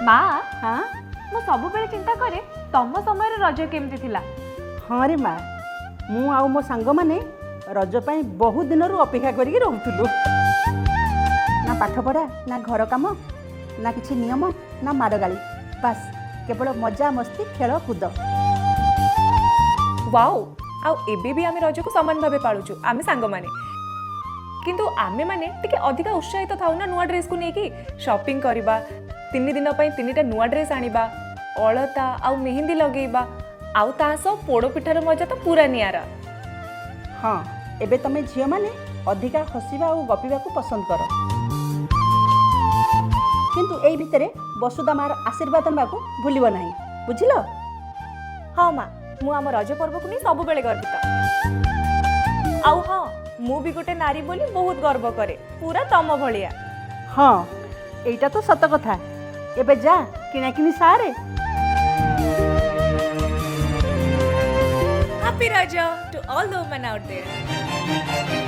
माँ हाँ मु सब बेले चिंता करे तम समय रज केमती थिला। हाँ रे माँ मु आउ मो सांग माने रज पाई बहुत दिन अपेक्षा करिक रहूलु ना पाठ पढ़ा ना घर काम ना किसी नियम ना माड़ गाली बास केवल मजा मस्ती खेल कूद। वाओ आउ एबे भी आमे रज को समान भाबे पाळुछु आमे सांग माने किंतु आमे माने टिके अधिका उत्साहित थाउ ना नुआ ड्रेस को नेकी शॉपिंग करबा 3 दिन पई 3टा नुआ ड्रेस आनिबा अलता आउ मेहंदी लगेबा आउ तासो पोड़ो पिठार मजा तो पूरा नियारा। हाँ एबे तमे झियो माने अधिका हसीबा और गपीबा को पसंद कर किंतु एई भितरे वसुदा मार आशीर्वाद नेबाकू भूलिबो नाही बुझिलो। हाँ माँ मु आम रज पर्व को नहीं सब बेले गर्वित आउ हाँ मु भी गोटे नारी बोली बहुत गर्व करे पूरा तम भलिया। हाँ एटा तो सत कथा एबे जा किणाकिनी सारे Happy Raja to all the women out there.